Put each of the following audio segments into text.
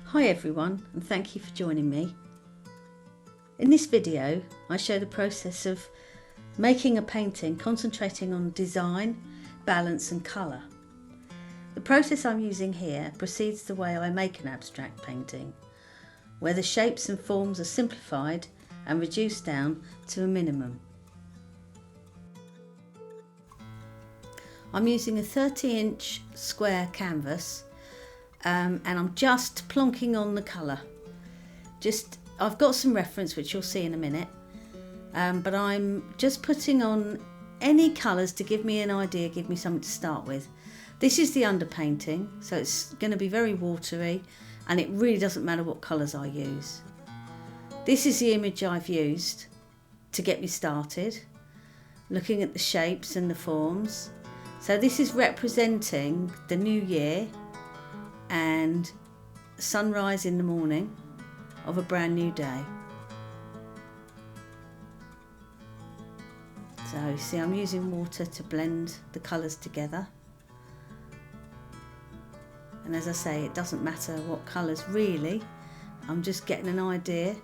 Hi everyone, and thank you for joining me. In this video I show the process of making a painting, concentrating on design, balance and colour. The process I'm using here proceeds the way I make an abstract painting, where the shapes and forms are simplified and reduced down to a minimum. I'm using a 30-inch square canvas and I'm just plonking on the colour. I've got some reference which you'll see in a minute, but I'm just putting on any colours to give me an idea, give me something to start with. This is the underpainting, so it's going to be very watery and it really doesn't matter what colours I use. This is the image I've used to get me started, looking at the shapes and the forms. So this is representing the new year and sunrise in the morning of a brand new day. So you see I'm using water to blend the colours together. And as I say, it doesn't matter what colours really, I'm just getting an idea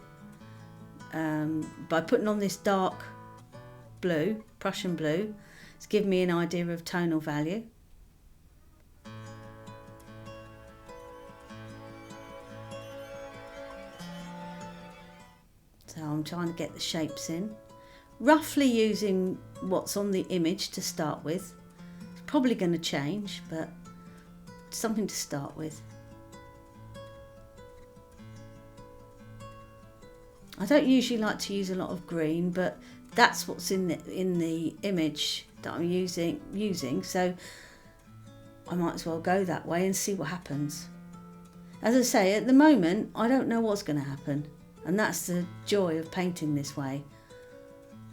by putting on this dark blue, Prussian blue. It's given me an idea of tonal value. So I'm trying to get the shapes in, roughly using what's on the image to start with. It's probably going to change, but something to start with. I don't usually like to use a lot of green, but that's what's in the image that I'm using, so I might as well go that way and see what happens. As I say, at the moment I don't know what's going to happen, and that's the joy of painting this way,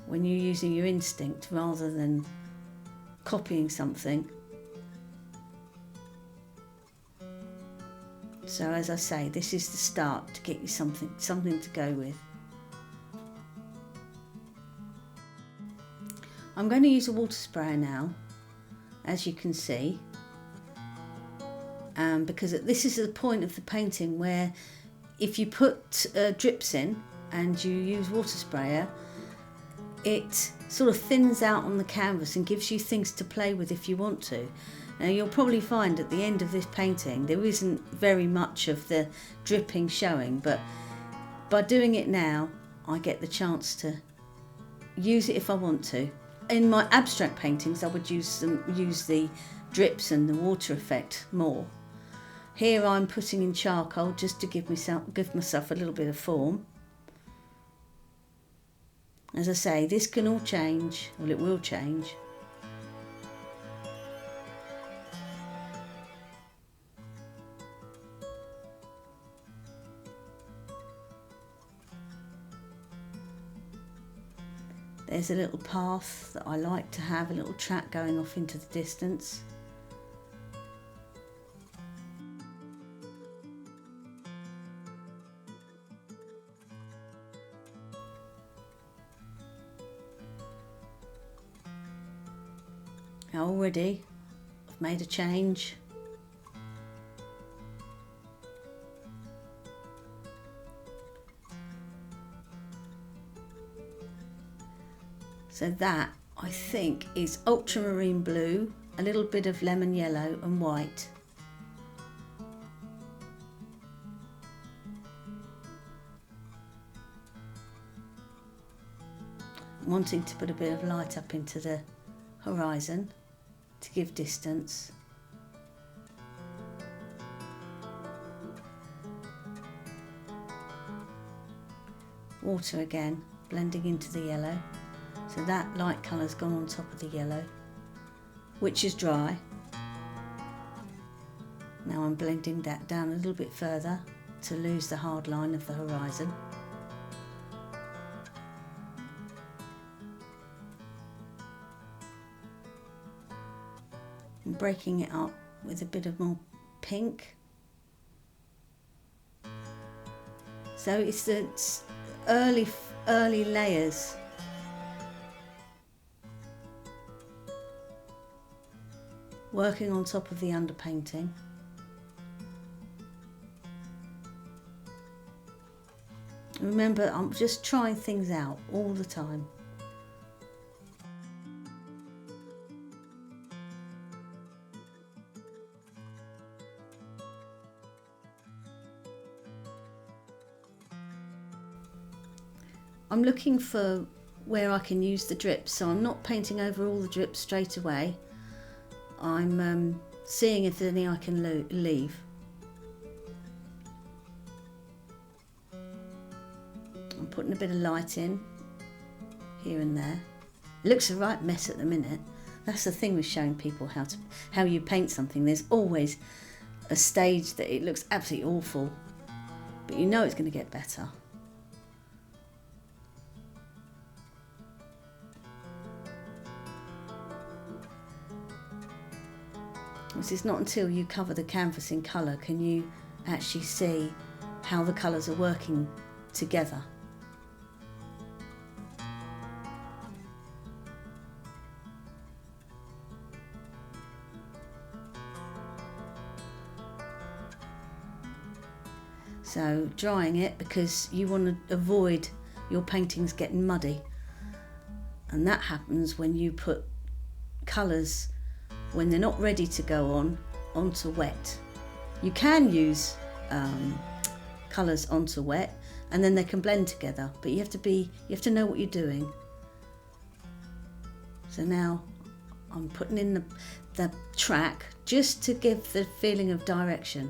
when you're using your instinct rather than copying something. So as I say, this is the start to get you something to go with. I'm going to use a water sprayer now, as you can see, because this is the point of the painting where if you put drips in and you use water sprayer, it sort of thins out on the canvas and gives you things to play with if you want to. Now you'll probably find at the end of this painting there isn't very much of the dripping showing, but by doing it now I get the chance to use it if I want to. In my abstract paintings I would use the drips and the water effect more. Here I'm putting in charcoal just to give myself a little bit of form. As I say, this can all change, well it will change. There's a little path that I like to have, a little track going off into the distance. Now already I've made a change. So that, I think, is ultramarine blue, a little bit of lemon yellow and white. I'm wanting to put a bit of light up into the horizon to give distance. Water again, blending into the yellow. So that light colour's gone on top of the yellow, which is dry. Now I'm blending that down a little bit further to lose the hard line of the horizon. I'm breaking it up with a bit of more pink. So it's the early layers. Working on top of the underpainting. Remember, I'm just trying things out all the time. I'm looking for where I can use the drips, so I'm not painting over all the drips straight away. I'm seeing if there's any I can leave. I'm putting a bit of light in here and there. It looks a right mess at the minute. That's the thing with showing people how you paint something. There's always a stage that it looks absolutely awful, but you know it's going to get better. It's not until you cover the canvas in colour can you actually see how the colours are working together. So drying it, because you want to avoid your paintings getting muddy, and that happens when you put colours when they're not ready to go onto wet. You can use colours onto wet and then they can blend together, but you have to know what you're doing. So now I'm putting in the track just to give the feeling of direction.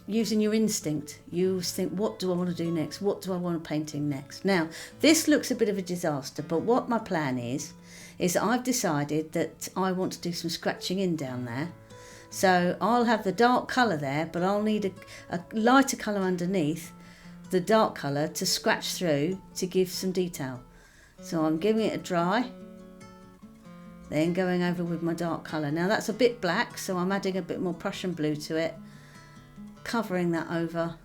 Using your instinct, you think, what do I want to do next? What do I want painting next? Now, this looks a bit of a disaster, but what my plan is I've decided that I want to do some scratching in down there. So I'll have the dark colour there, but I'll need a lighter colour underneath the dark colour to scratch through to give some detail. So I'm giving it a dry, then going over with my dark colour. Now that's a bit black, so I'm adding a bit more Prussian blue to it, covering that over.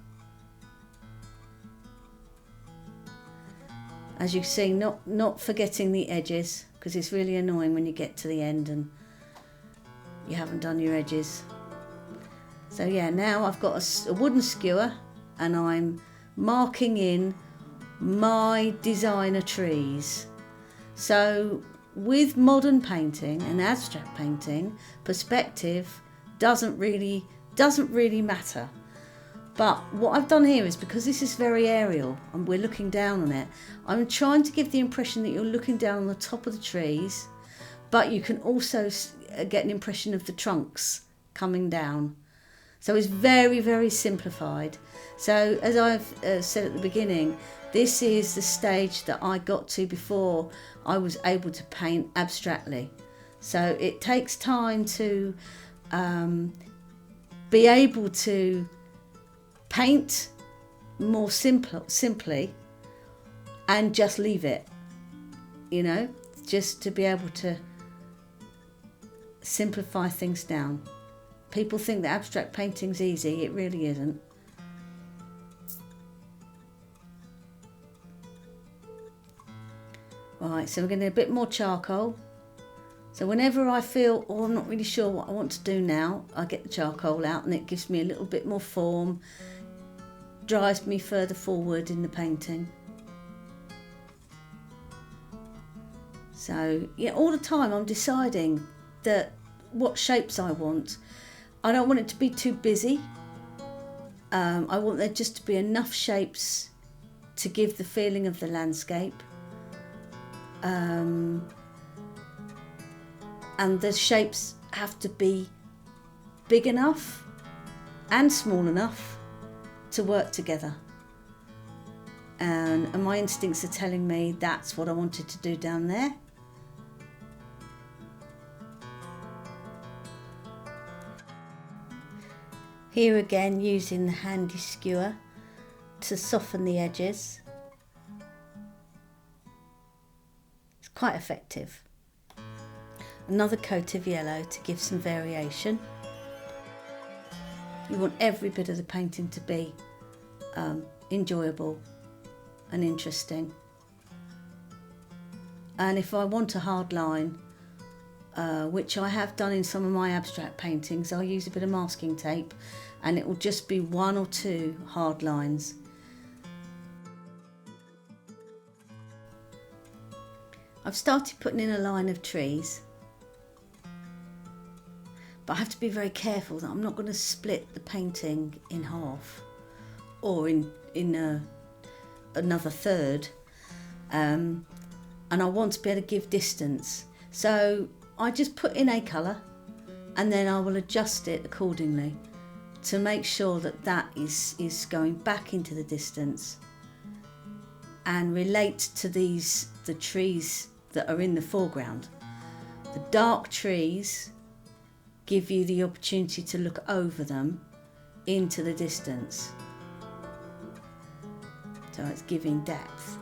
As you can see, not forgetting the edges, because it's really annoying when you get to the end and you haven't done your edges. So yeah, now I've got a wooden skewer and I'm marking in my designer trees. So with modern painting and abstract painting, perspective doesn't really matter. But what I've done here is, because this is very aerial and we're looking down on it, I'm trying to give the impression that you're looking down on the top of the trees, but you can also get an impression of the trunks coming down. So it's very, very simplified. So as I've said at the beginning, this is the stage that I got to before I was able to paint abstractly. So it takes time to be able to paint more simply and just leave it, just to be able to simplify things down. People think that abstract painting's easy. It really isn't. Right, so we're going to do a bit more charcoal. So whenever I feel, I'm not really sure what I want to do now, I get the charcoal out and it gives me a little bit more form, drives me further forward in the painting. So yeah, all the time I'm deciding what shapes I want. I don't want it to be too busy. I want there just to be enough shapes to give the feeling of the landscape. And the shapes have to be big enough and small enough to work together. And my instincts are telling me that's what I wanted to do down there. Here again, using the handy skewer to soften the edges. It's quite effective. Another coat of yellow to give some variation. You want every bit of the painting to be enjoyable and interesting. And if I want a hard line, which I have done in some of my abstract paintings. I'll use a bit of masking tape and it will just be 1 or 2 hard lines. I've started putting in a line of trees, but I have to be very careful that I'm not going to split the painting in half or in another third, and I want to be able to give distance. So I just put in a colour and then I will adjust it accordingly to make sure that that is going back into the distance and relate to the trees that are in the foreground. The dark trees give you the opportunity to look over them into the distance. So it's giving depth.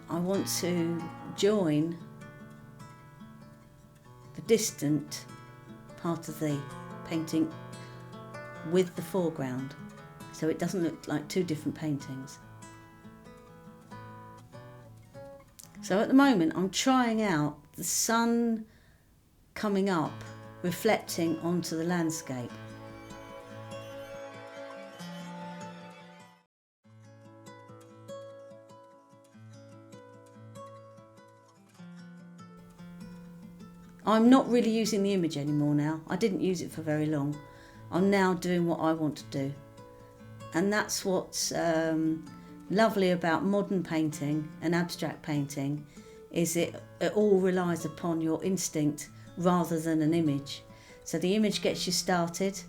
I want to join the distant part of the painting with the foreground, so it doesn't look like 2 different paintings. So at the moment I'm trying out the sun coming up, reflecting onto the landscape. I'm not really using the image anymore now. I didn't use it for very long. I'm now doing what I want to do. And that's what's lovely about modern painting and abstract painting, is it all relies upon your instinct rather than an image. So the image gets you started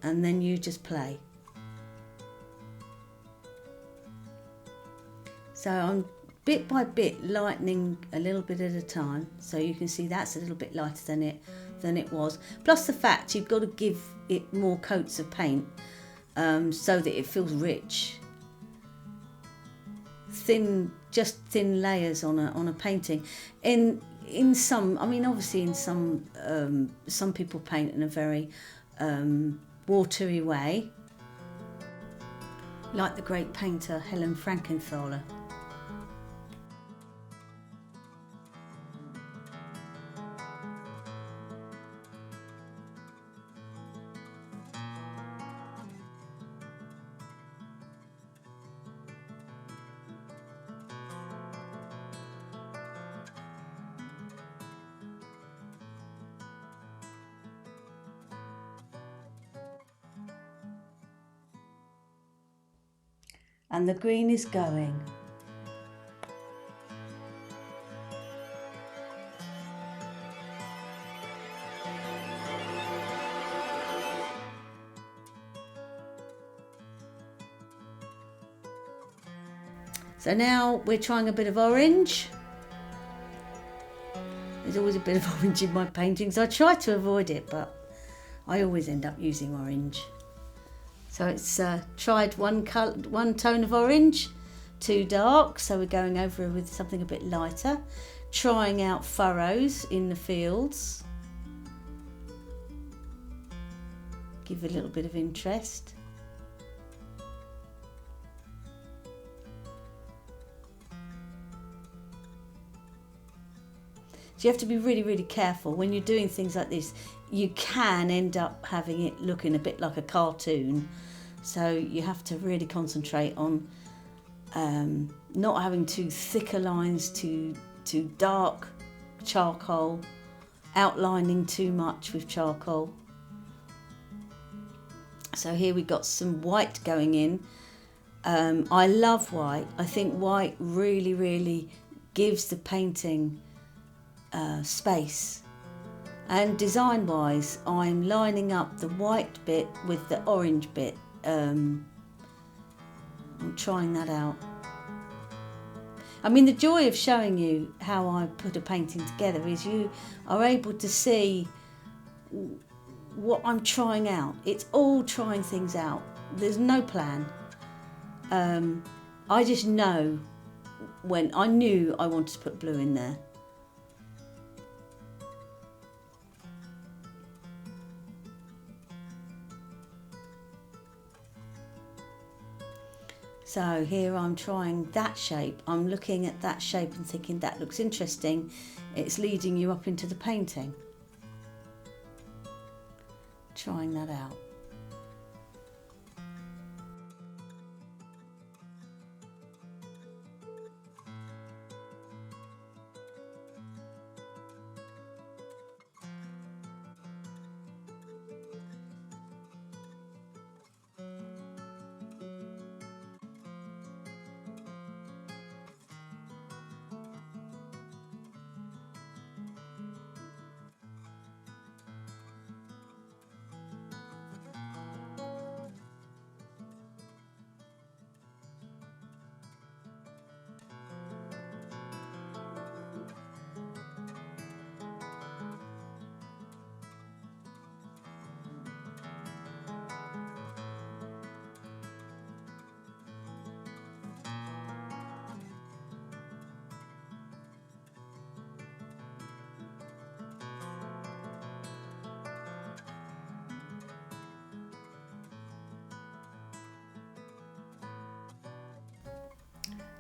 and then you just play. So I'm bit by bit lightening a little bit at a time, so you can see that's a little bit lighter than it was. Plus the fact you've got to give it more coats of paint so that it feels rich. Just thin layers on a painting. In some, I mean, obviously in some people paint in a very watery way, like the great painter Helen Frankenthaler. And the green is going. So now we're trying a bit of orange. There's always a bit of orange in my paintings. I try to avoid it, but I always end up using orange. So it's tried one tone of orange, too dark, so we're going over with something a bit lighter. Trying out furrows in the fields. Give a little bit of interest. So you have to be really, really careful when you're doing things like this. You can end up having it looking a bit like a cartoon. So you have to really concentrate on not having too thicker lines, too dark charcoal, outlining too much with charcoal. So here we got some white going in. I love white. I think white really, really gives the painting space. And design wise, I'm lining up the white bit with the orange bit. I'm trying that out. I mean, the joy of showing you how I put a painting together is you are able to see what I'm trying out. It's all trying things out. There's no plan. I just know when I knew I wanted to put blue in there. So here I'm trying that shape. I'm looking at that shape and thinking that looks interesting. It's leading you up into the painting. Trying that out.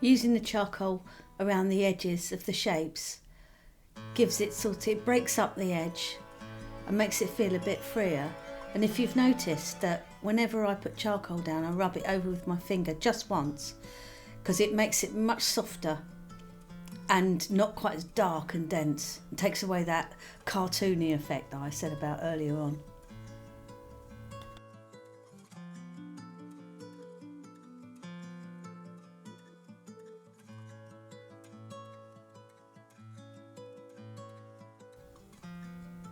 Using the charcoal around the edges of the shapes gives it it breaks up the edge and makes it feel a bit freer. And if you've noticed that whenever I put charcoal down, I rub it over with my finger just once, because it makes it much softer and not quite as dark and dense. It takes away that cartoony effect that I said about earlier on.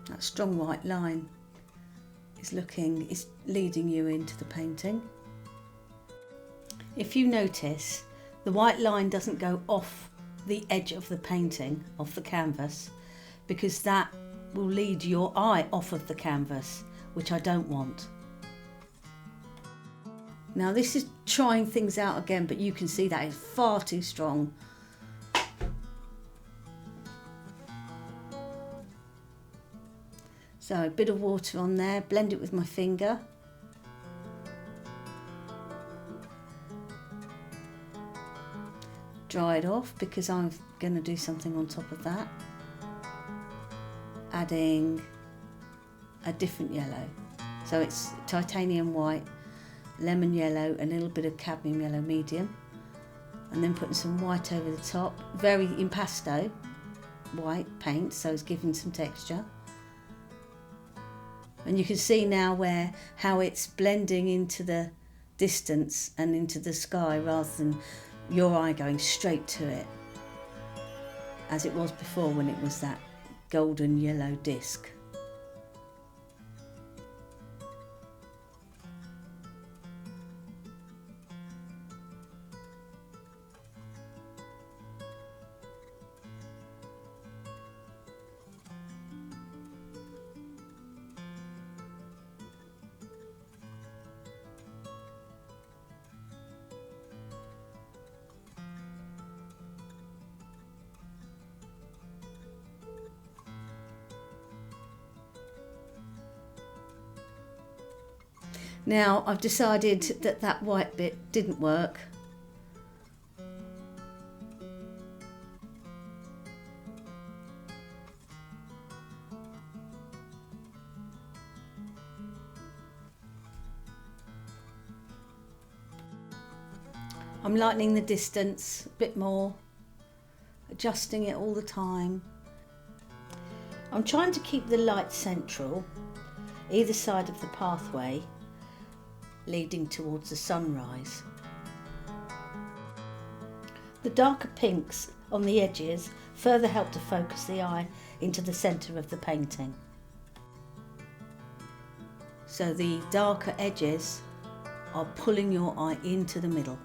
That strong white line is leading you into the painting. If you notice, the white line doesn't go off the edge of the painting, off the canvas, because that will lead your eye off of the canvas, which I don't want. Now this is trying things out again, but you can see that is far too strong. So a bit of water on there, blend it with my finger. Dry it off because I'm going to do something on top of that. Adding a different yellow. So it's titanium white, lemon yellow, and a little bit of cadmium yellow medium. And then putting some white over the top. Very impasto white paint, so it's giving some texture. And you can see now how it's blending into the distance and into the sky rather than your eye going straight to it, as it was before when it was that golden yellow disc. Now I've decided that that white bit didn't work. I'm lightening the distance a bit more, adjusting it all the time. I'm trying to keep the light central, either side of the pathway, leading towards the sunrise. The darker pinks on the edges further help to focus the eye into the centre of the painting. So the darker edges are pulling your eye into the middle.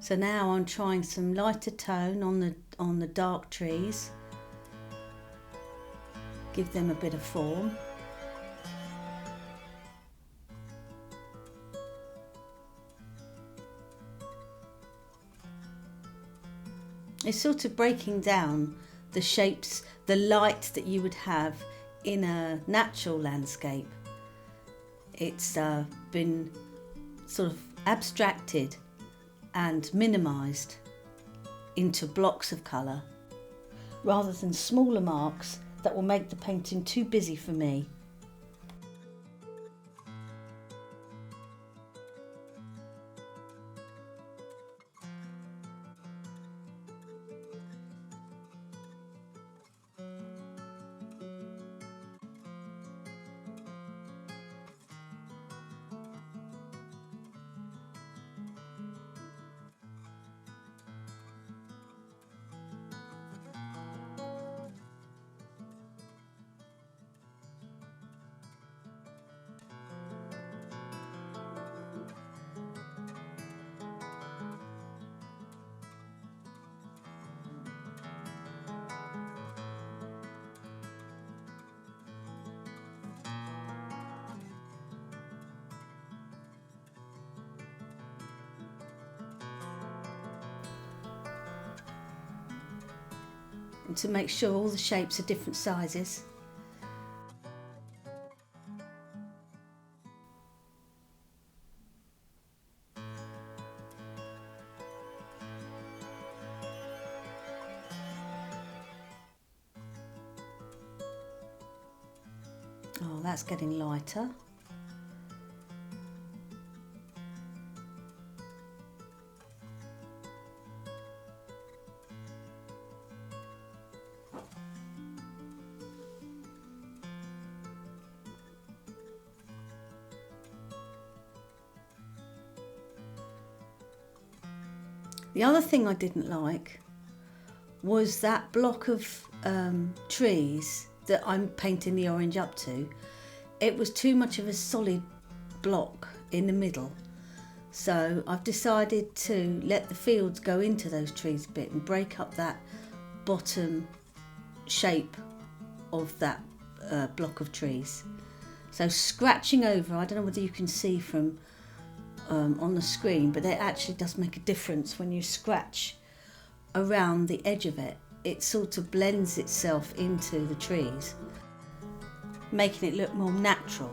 So now I'm trying some lighter tone on the dark trees. Give them a bit of form. It's sort of breaking down the shapes, the light that you would have in a natural landscape, it's been sort of abstracted and minimised into blocks of colour rather than smaller marks that will make the painting too busy for me. And to make sure all the shapes are different sizes. Oh, that's getting lighter. The other thing I didn't like was that block of trees that I'm painting the orange up to. It was too much of a solid block in the middle. So I've decided to let the fields go into those trees a bit and break up that bottom shape of that block of trees. So scratching over, I don't know whether you can see from on the screen, but it actually does make a difference when you scratch around the edge of it. It sort of blends itself into the trees, making it look more natural.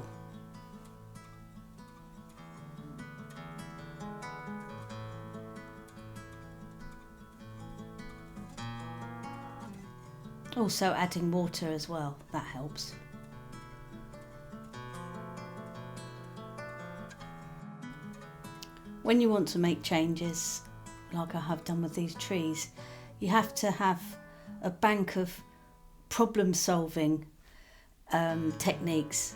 Also adding water as well, that helps. When you want to make changes, like I have done with these trees, you have to have a bank of problem-solving techniques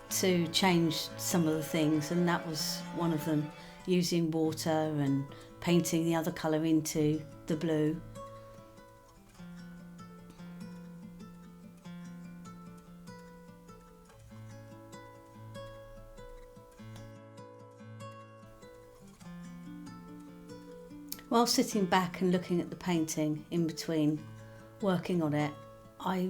to change some of the things, and that was one of them, using water and painting the other colour into the blue. While sitting back and looking at the painting in between working on it, I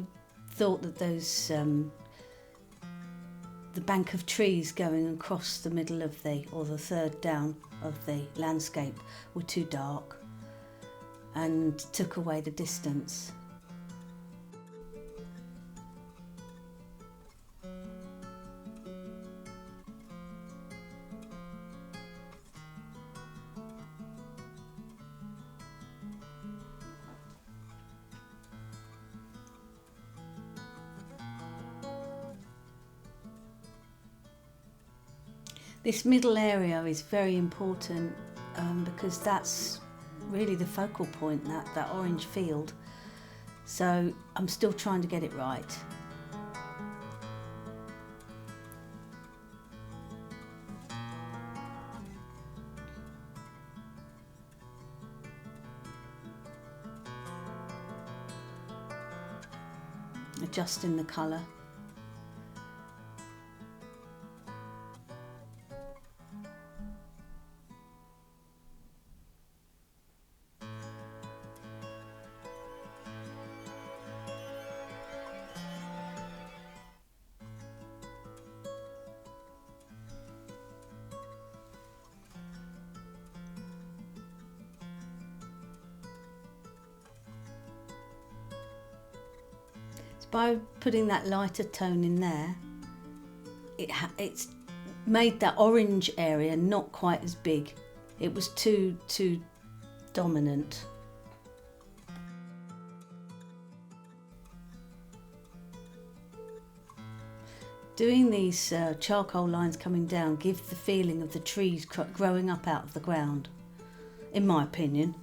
thought that those the bank of trees going across the middle of the third down of the landscape were too dark and took away the distance. This middle area is very important because that's really the focal point, that orange field. So I'm still trying to get it right. Adjusting the colour. By putting that lighter tone in there, it's made that orange area not quite as big. It was too dominant. Doing these charcoal lines coming down gives the feeling of the trees growing up out of the ground, in my opinion.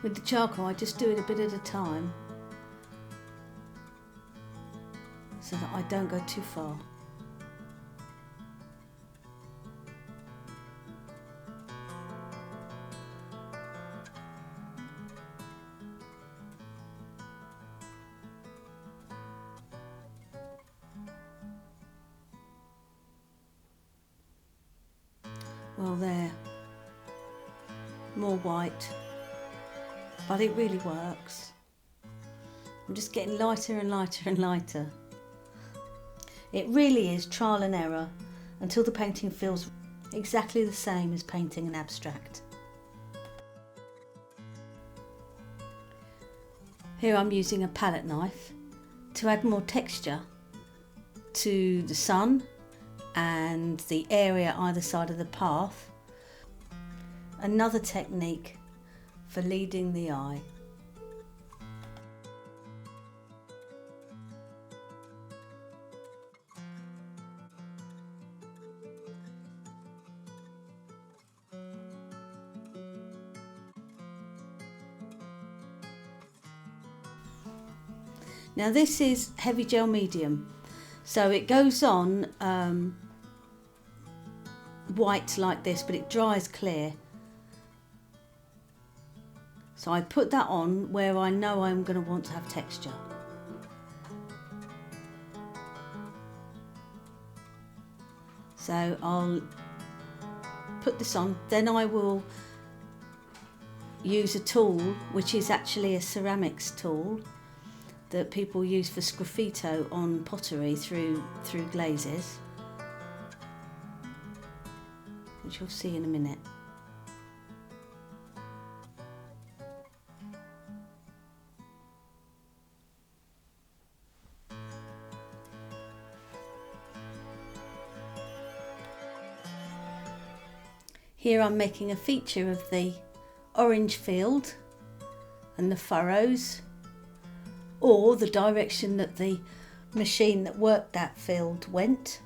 With the charcoal, I just do it a bit at a time so that I don't go too far. Well, there, more white. But it really works. I'm just getting lighter and lighter and lighter. It really is trial and error until the painting feels exactly the same as painting an abstract. Here I'm using a palette knife to add more texture to the sun and the area either side of the path. Another technique for leading the eye. Now this is heavy gel medium, so it goes on white like this, but it dries clear. So I put that on where I know I'm going to want to have texture. So I'll put this on, then I will use a tool which is actually a ceramics tool that people use for sgraffito on pottery through glazes, which you'll see in a minute. Here I'm making a feature of the orange field and the furrows, or the direction that the machine that worked that field went.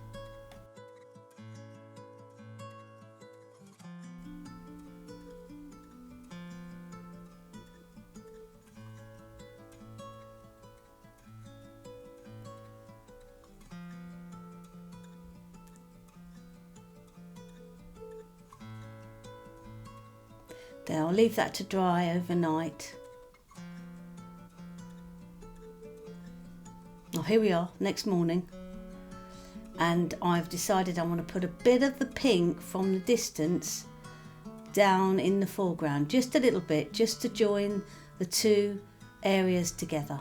There, I'll leave that to dry overnight. Oh, here we are, next morning, and I've decided I want to put a bit of the pink from the distance down in the foreground, just a little bit, just to join the two areas together.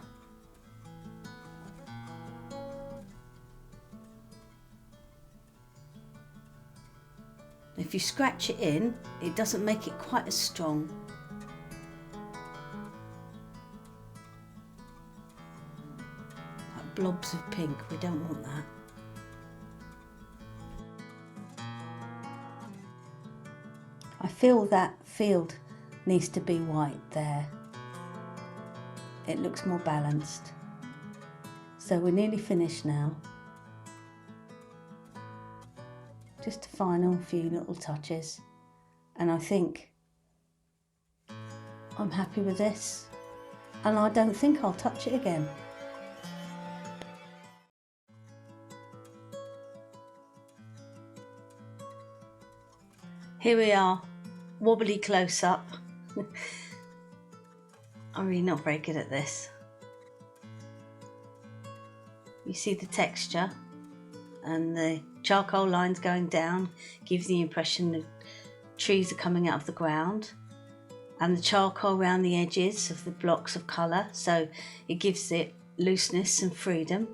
If you scratch it in, it doesn't make it quite as strong. Like blobs of pink, we don't want that. I feel that field needs to be white there. It looks more balanced. So we're nearly finished now. Just a final few little touches, and I think I'm happy with this, and I don't think I'll touch it again. Here we are, wobbly close up. I'm really not very good at this. You see the texture and the charcoal lines going down gives the impression that trees are coming out of the ground, and the charcoal around the edges of the blocks of colour, so it gives it looseness and freedom.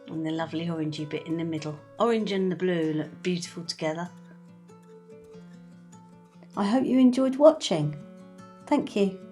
And the lovely orangey bit in the middle. Orange and the blue look beautiful together. I hope you enjoyed watching. Thank you.